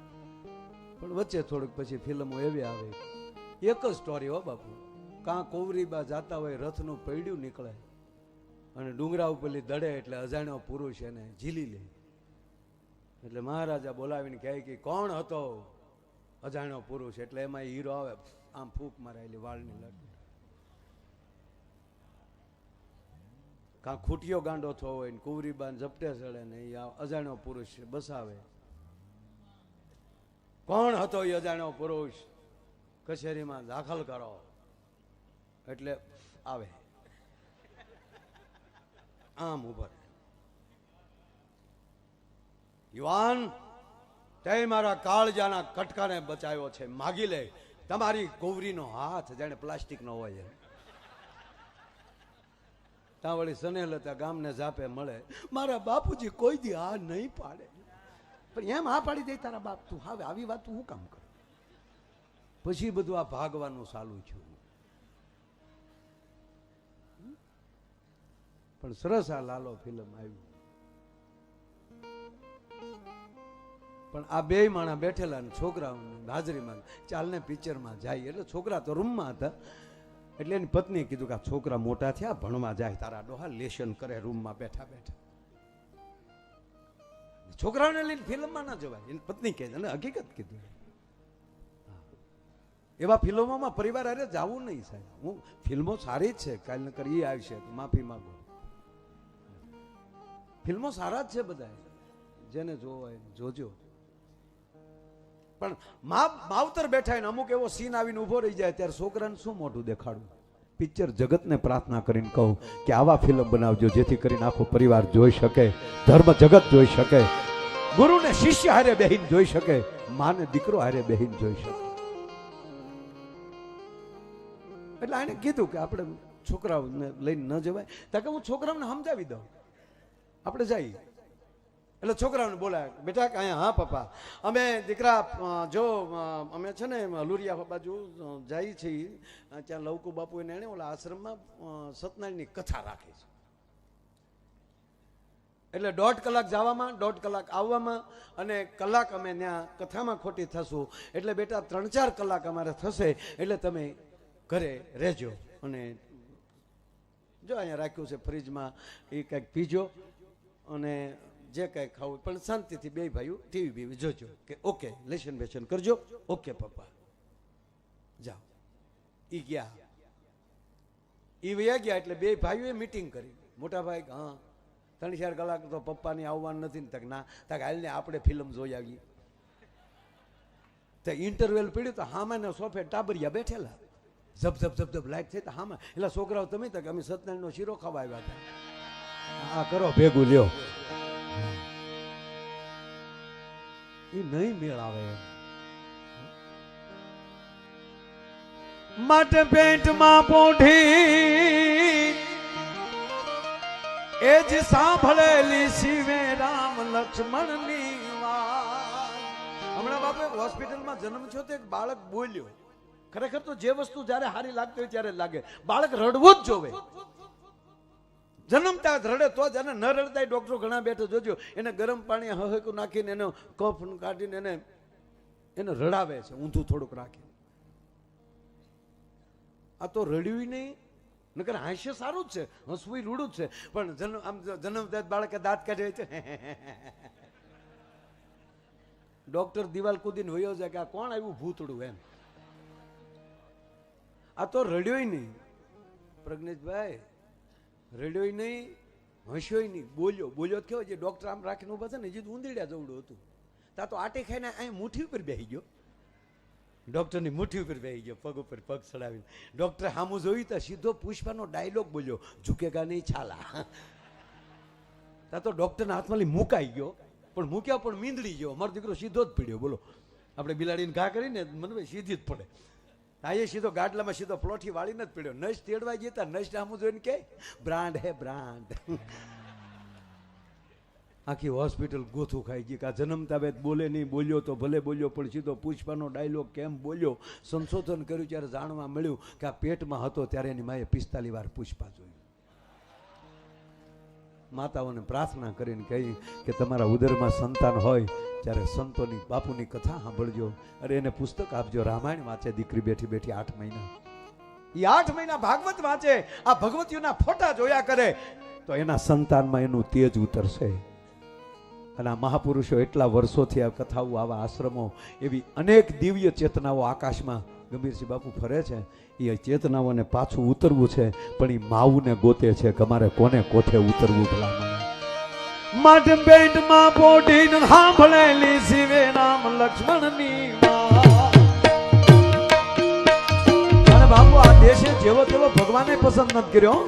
પણ વચ્ચે થોડુંક પછી ફિલ્મો એવી આવે, એક જ સ્ટોરી હો બાપુ, કાં કોવરીબા જાતા હોય, રથનું પૈડ્યું નીકળે અને ડુંગરા ઉપરલી દડે એટલે અજાણ્યો પુરુષ એને ઝીલી લે. એટલે મહારાજા બોલાવીને કહે કે કોણ હતો અજાણ્યો પુરુષ? એટલે એમાં હીરો આવે, આમ ફૂંક મારેલી વાળની લટ, કાં ખૂટિયો ગાંડો થયો હોય ને કુંવરીબાન ઝપટે ચડે ને એ અજાણ્યો પુરુષ બસાવે. કોણ હતો એ અજાણ્યો પુરુષ? કચેરીમાં દાખલ કરો. એટલે આવે આમ ઉપર, યુવાન તે મારા કાળજાના કટકાને બચાવ્યો છે, માગી લે તમારી કુંવરીનો હાથ, જાણે પ્લાસ્ટિક નો હોય. ત્યાં વળી સનેલતા ગામને જાપે મળે, મારા બાપુજી કોઈ દી આ નહીં પાડે. પણ એમ આ પાડી દે તારા બાપ, તું હવે આવી વાત તું શું કામ કર? પછી બધું આ ભાગવાનું ચાલુ થયું. પણ સરસ આ લાલો ફિલ્મ આવ્યું. પણ આ બે માણા બેઠેલા ને છોકરા હાજરીમાં ચાલને પિક્ચરમાં જાય. એટલે છોકરા તો રૂમમાં હતા, એટલે એની પત્નીએ કીધું કે આ છોકરા મોટા થયા, ભણવા જાય, તારા ડોહા લેશન કરે રૂમમાં બેઠા બેઠા. છોકરાઓને લઈને ફિલ્મમાં ના જવાય, એની પત્ની કહે છે, અને હકીકત કીધું. એવા ફિલ્મોમાં પરિવાર અરે જવું નહીં સાહેબ. હું ફિલ્મો સારી જ છે, કાલ નકર એ આવશે તો માફી માંગો. ફિલ્મો સારા જ છે બધા, જેને જોવાય જોજો. પણ માવતર બેઠા ને અમુક એવો સીન આવીને ઉભો રહી જાય ત્યારે છોકરાને શું મોઢું દેખાડવું? પિક્ચર જગતને પ્રાર્થના કરીને કહું કે આવા ફિલ્મ બનાવજો જેથી કરીને આખો પરિવાર જોઈ શકે, ધર્મ જગત જોઈ શકે, ગુરુને શિષ્ય હારે બેહીને જોઈ શકે, માને દીકરો હારે બેહીને જોઈ શકે. એટલે આને કીધું કે આપણે છોકરાઓને લઈને ન જવાય. તો કે હું છોકરાઓને સમજાવી દઉં, આપણે જઈએ. એટલે છોકરાઓને બોલાય, બેટા અહીંયા, હા પપ્પા અમે દીકરા જો અમે છે ને લુરિયા બાજુ જઈએ છીએ, ત્યાં લવકુ બાપુ એને ઓલા આશ્રમમાં સત્યનારાયણની કથા રાખી છે. એટલે 1.5 કલાક જવામાં, 1.5 કલાક આવવામાં, અને કલાક અમે ત્યાં કથામાં ખોટી થશું. એટલે બેટા 3-4 કલાક અમારે થશે, એટલે તમે ઘરે રહેજો. અને જો અહીંયા રાખ્યું છે ફ્રીજમાં, એ કંઈક પીજો અને જે કંઈ ખાવું પણ શાંતિથી બે ભાઈઓ ટીવી બીવી જોજો. કે ઓકે, લેશન બેશન કરજો. ઓકે પપ્પા, જાઓ. એ ગયા, એ વયા ગયા. એટલે બે ભાઈઓએ મીટિંગ કરી. મોટા ભાઈ હા 3-4 કલાક તો પપ્પાની આવવાનું નથી ને? તક ના, તક હાલને આપણે ફિલ્મ જોઈ આવીએ. તો ઇન્ટરવેલ પડ્યું તો હામાના સોફે ટાબરિયા બેઠેલા, ઝપ ઝપ ઝપ ઝપ લાઈટ થઈ. તો હામાં એટલે છોકરાઓ તમે તક અમે સત્યનારાયણનો શીરો ખાવા આવ્યા હતા, આ કરો ભેગું લ્યો. એ નહીં મેળ આવે માટે પેટમાં પોઠી એ જ સાંભળેલી શિવે રામ લક્ષ્મણની વાત. હમણાં બાપુ હોસ્પિટલમાં જન્મ થયો તો એક બાળક બોલ્યો. ખરેખર તો જે વસ્તુ જ્યારે હારી લાગતી હોય ત્યારે લાગે. બાળક રડવું જ જોવે, જન્મતા રડે તો જ. અને ન રડતા ડોક્ટરો ઘણા બેઠો જોજો, એને ગરમ પાણી હહકું નાખીને એનો કફ કાઢીને એને રડાવે છે, ઊંધું થોડુંક રાખીને. આ તો રડ્યું નહીં, નકર હાસ્ય સારું જ છે, હસવું રૂડું જ છે. પણ આમ જન્મતા બાળકે દાંત કાઢે છે, ડોક્ટર દિવાલ કૂદીને વયો જાય કે આ કોણ આવ્યું ભૂતડું એમ. આ તો રડ્યોય નહીં પ્રજ્ઞેશભાઈ, રડ્યોય નહીં, હસ્યોય નહીં, બોલ્યો કેવો જે ડોક્ટર આમ રાખીને ઉભા છે ને જે ઊંધીડ્યા જવડું હતું. તા તો આટે ખાઈને અહીં મુઠ્ઠી ઉપર બેસી ગયો, ડોક્ટરની મુઠ્ઠી ઉપર બેસી ગયો, પગ ઉપર પગ ચડાવીને. ડોક્ટરે સામું જોયું તો સીધો પુષ્પાનો ડાયલોગ બોલ્યો, ઝુકેગા નહીં છાલા. તા તો ડોક્ટરના હાથમાં મુકાઈ ગયો, પણ મૂક્યા પણ મીંદડી ગયો. મારો દીકરો સીધો જ પડ્યો. બોલો, આપણે બિલાડીને ઘા કરીને મને સીધી જ પડે. આ એ સીધો ગાડલામાં સીધો પ્લોઠી વાળીને જ પડ્યો. નશ તેડવા જતા નશ સામું જોઈને કે બ્રાન્ડ હે બ્રાન્ડ. આખી હોસ્પિટલ ગોથું ખાઈ ગઈ. આ જન્મતા વેદ બોલે નહીં, બોલ્યો તો ભલે બોલ્યો, પણ સીધો પુષ્પાનો ડાયલોગ કેમ બોલ્યો. સંશોધન કર્યું ત્યારે જાણવા મળ્યું કે આ પેટમાં હતો ત્યારે એની માએ 45 વાર પુષ્પા જોયું. માતાઓને પ્રાર્થના કરીને કહી કે તમારા ઉદરમાં સંતાન હોય ત્યારે સંતોની બાપુની કથા સાંભળજો. અરે એને પુસ્તક આપજો. રામાયણ વાંચે દીકરી બેઠી બેઠી 8 મહિના. એ 8 મહિના ભાગવત વાંચે, આ ભગવતીઓના ફોટા જોયા કરે તો એના સંતાનમાં એનું તેજ ઉતરશે. અને આ મહાપુરુષો એટલા વર્ષોથી આ કથાઓ, આવા આશ્રમો, એવી અનેક દિવ્ય ચેતનાઓ આકાશમાં ગંભીરસિંહ બાપુ ફરે છે. એ ચેતનાઓને પાછું ઉતરવું છે, પણ એ માવુને ગોતે છે કે અમારે કોને કોઠે ઉતરવું. ભલામણ માટે પેટમાં પોટીને સાંભળેલી શિવે નામ લક્ષ્મણની અને બાપુ આ દેશે જેવો તેવો ભગવાને પસંદ નથી કર્યો.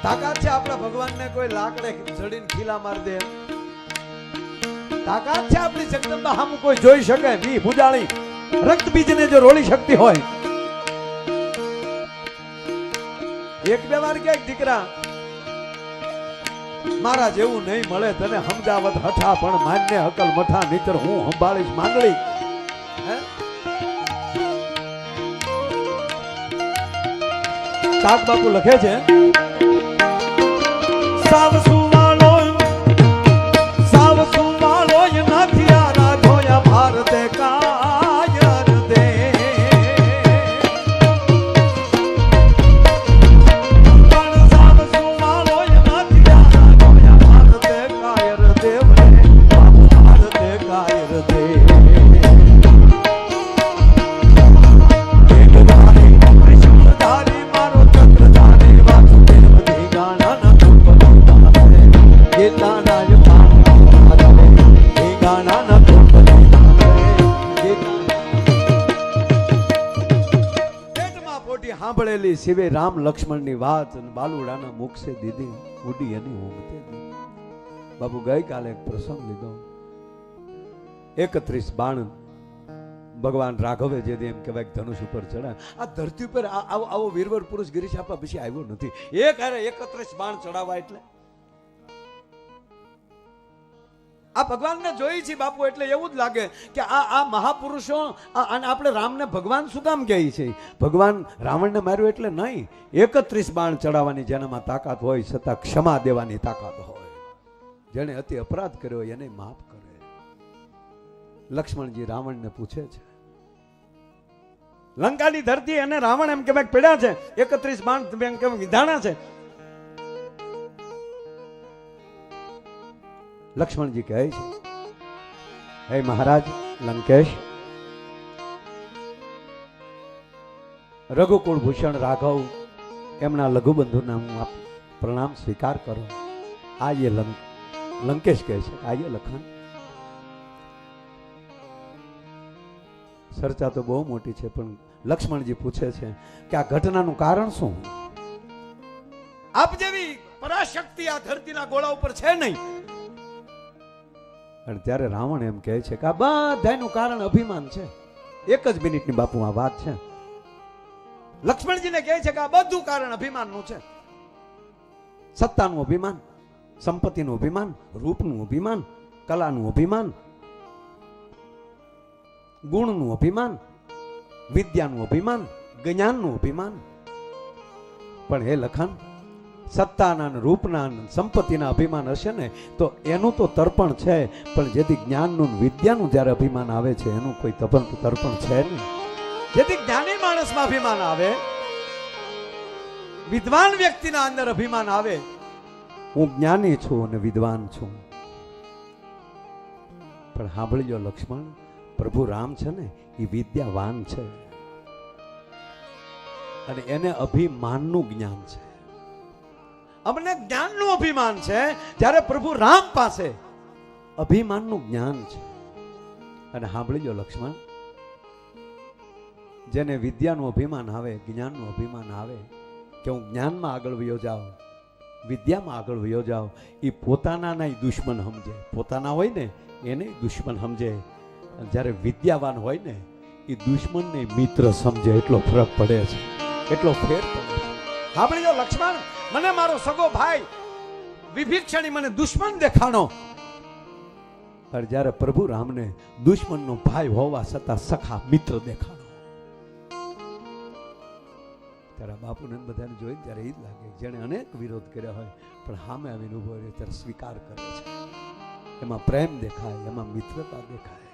તાકાત છે આપણા ભગવાનને કોઈ લાકડે જડીને ખીલા મારી દે, તાકાત છે આપણી જગદંબા સામું કોઈ જોઈ શકે. વી ભુજાળી રક્ત બીજને જો રોળી શકતી હોય. એક બે વાર કે દીકરા મારા જેવું નહીં મળે તને સમજાવત હઠા, પણ માન્ય હકલ મઠા નીતર હું સંભાળીશ માંગણી. કાક બાપુ લખે છે સાવ સુવાળો નથી આ રાધોયા ભારતે કાયર દે. પણ સાવ સુવાળો નથી આ રાધોયા ભારતે કાયર દે, ભારતે કાયર દે. મારો ચક્રધારી વાસુદેવ દી ગાણા ના ગીતા રાજ સાંભળેલી શિવે રામ લક્ષ્મણની વાત બાલુડાના મુખ સે દીધી ઉડી એની ઊંઘતે દીધી. બાબુ ગઈકાલે એક પ્રસંગ લીધો. 31 બાણ ભગવાન રાઘવે જે એમ કહેવાય ધનુષ ઉપર ચડાય. આ ધરતી ઉપર આવો વીરવર પુરુષ ગિરીશ આપા પછી આવ્યો નથી. એક હારે 31 બાણ ચડાવવા એટલે આ ભગવાનને જોઈ છે બાપુ. એટલે એવું જ લાગે કે આ મહાપુરુષો અને આપણે રામને ભગવાન શું કામ કહે છે. ભગવાન રાવણને માર્યો એટલે નહીં, 31 બાણ ચડાવવાની જેનામાં તાકાત હોય, છતાં ક્ષમા દેવાની તાકાત હોય. જેને અતિ અપરાધ કર્યો એને માફ કરે. લક્ષ્મણજી રાવણને પૂછે છે, લંકાની ધરતી અને રાવણ એમ કે પડ્યા છે, 31 બાણ એમ કે વિધાણા છે. લક્ષ્મણજી કહે છે, હે મહારાજ લંકેશ, રઘુકુળ ભૂષણ રાઘવ એમના લઘુબંધુના હું આપ પ્રણામ સ્વીકાર કરો. આ એ લંકેશ કહે છે, આ એ લખન. ચર્ચા તો બહુ મોટી છે, પણ લક્ષ્મણજી પૂછે છે કે આ ઘટનાનું કારણ શું. આપ જેવી પરાશક્તિ આ ધરતીના ગોળા ઉપર છે નહીં. અને ત્યારે રાવણ એમ કહે છે કે આ બધાનું કારણ અભિમાન છે. એક જ મિનિટની બાપુ આ વાત છે. લક્ષ્મણજીને કહે છે કે આ બધું કારણ અભિમાનનું છે. સત્તાનું અભિમાન, સંપત્તિનું અભિમાન, રૂપનું અભિમાન, કલાનું અભિમાન, ગુણનું અભિમાન, વિદ્યાનું અભિમાન, જ્ઞાનનું અભિમાન. પણ હે લખન, સત્તાના રૂપના સંપત્તિના અભિમાન હશે ને તો એનું તો તર્પણ છે, પણ જેથી જ્ઞાનનું વિદ્યાનું જ્યારે અભિમાન આવે છે એનું કોઈ તર્પણ છે નહીં. જેથી જ્ઞાની માણસમાં અભિમાન આવે, વિદ્વાન વ્યક્તિના અંદર અભિમાન આવે, હું જ્ઞાની છું અને વિદ્વાન છું. પણ સાંભળજો લક્ષ્મણ, પ્રભુ રામ છે ને એ વિદ્યાવાન છે. અને એને અભિમાનનું જ્ઞાન છે. અમને જ્ઞાનનું અભિમાન છે, જ્યારે પ્રભુ રામ પાસે અભિમાનનું જ્ઞાન છે. અને સાંભળી લો લક્ષ્મણ, જેને વિદ્યાનું અભિમાન આવે, જ્ઞાનનું અભિમાન આવે કે હું જ્ઞાનમાં આગળ વયો જાઉં, વિદ્યામાં આગળ વયો જાઉં, એ પોતાના નહીં દુશ્મન સમજે. પોતાના હોય ને એને દુશ્મન સમજે. જ્યારે વિદ્યાવાન હોય ને એ દુશ્મનને મિત્ર સમજે. એટલો ફરક પડે છે, એટલો ફેર પડે છે. સાંભળી લો લક્ષ્મણ, મને મારો સગો ભાઈ વિભીષણી મને દુશ્મન દેખાણો, પણ જ્યારે પ્રભુ રામને દુશ્મનનો ભાઈ હોવા છતાં સખા મિત્ર દેખાણો. ત્યારે બાપુને બધાને જોઈને ત્યારે એ જ લાગે, જેણે અનેક વિરોધ કર્યા હોય પણ સામે આવીને ઉભો રહે ત્યારે સ્વીકાર કરે છે. એમાં પ્રેમ દેખાય, એમાં મિત્રતા દેખાય.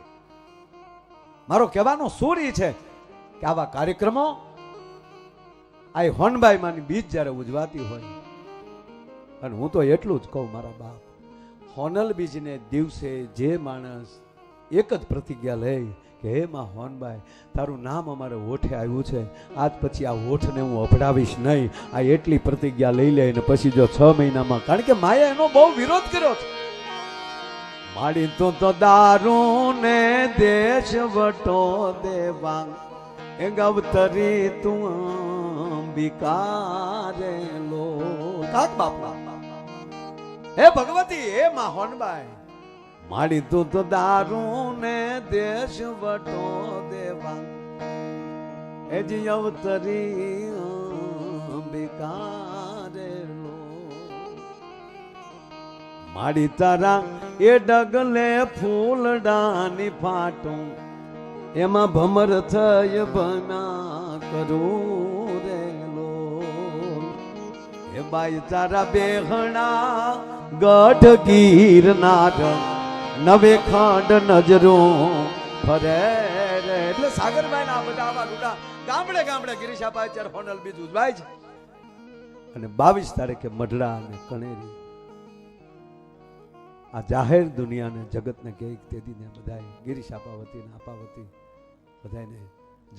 મારો કહેવાનો સૂર એ છે કે આવા કાર્યક્રમો આ હોનબાઈ માની બીજ જ્યારે ઉજવાતી હોય, અને હું તો એટલું જ કહું મારા બાપ, હોનલ બીજને દિવસે જે માણસ એક જ પ્રતિજ્ઞા લે કે હે માં હોનબાઈ, તારું નામ અમારે હોઠે આવ્યું છે, આજ પછી આ હોઠને હું અભડાવીશ નહીં, આ એટલી પ્રતિજ્ઞા લઈ લે. અને પછી જો 6 મહિનામાં, કારણ કે માએ એનો બહુ વિરોધ કર્યો છે. માડી તો દારૂ ને દેશ વટો દેવા એ ગવતરી તું અંબિકારે લો. કાક બાપા, હે ભગવતી, હે માં હોનબાઈ, માડી તું તો દારૂ ને દેશ વટો દેવા એ જી અવતરી અંબિકારે લો. માડી તારા એ ડગલે ફૂલડાની ફાટું એમાં ભમર થઈ ભમ્યા કરું રે લો. એ બાઈ તારા બેહણા ગઢ ગીરનાર નવે ખંડ નજરો ફરે રે. એટલે સાગરભાઈ ના બધા આવા રૂડા ગામડે ગામડે ગિરીશાભાઈ ચાર હોનલ બીજ ઉજવાય છે. અને 22 તારીખે મઢડા અને કણેરી આ જાહેર દુનિયાને જગતને કહે તેદીને બધાએ ગિરીશ આપાવતી ને આપાવતી બધાને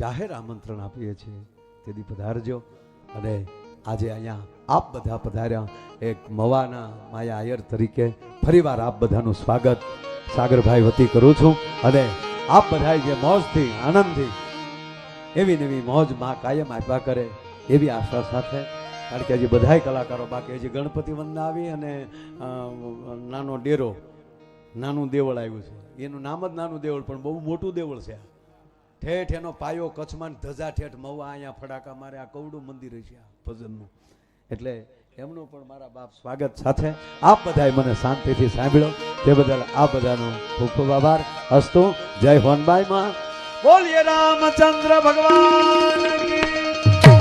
જાહેર આમંત્રણ આપીએ છીએ, તેદી પધારજો. અને આજે અહીંયા આપ બધા પધાર્યા, એક મવાના માયા આયર તરીકે ફરીવાર આપ બધાનું સ્વાગત સાગરભાઈ વતી કરું છું. અને આપ બધાએ જે મોજથી આનંદથી એવી નવી મોજ માં કાયમ આપ્યા કરે એવી આશા સાથે, કારણ કે હજી બધાય કલાકારો બાકી, હજી ગણપતિ વંદના આવી અને નાનો ડેરો, નાનું દેવળ આવ્યું છે. એનું નામ જ નાનું દેવળ પણ બહુ મોટું દેવળ છે. ઠેઠ એનો પાયો કચ્છમાં, ધજા ઠેઠ મવા, અહીંયા ફડાકા મારે, આ કવડું મંદિર છે આ ભજનનું. એટલે એમનું પણ મારા બાપ સ્વાગત સાથે આપ બધાએ મને શાંતિથી સાંભળ્યો તે બદલ આ બધાનો ખૂબ ખૂબ આભાર. અસ્તુ. જય હોનબાઈ માં. બોલીએ રામચંદ્ર ભગવાન કી,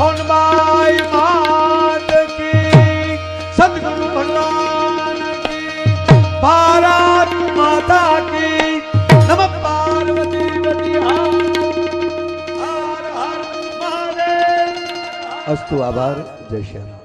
હોનબાઈ માત કી, સદગુરુ ભગવાન કી, ભારત માતા કી, નમઃ પાર્વતી વતી હર હર મહાદેવ. અસ્તુ. આભાર. જય શ્રી રામ.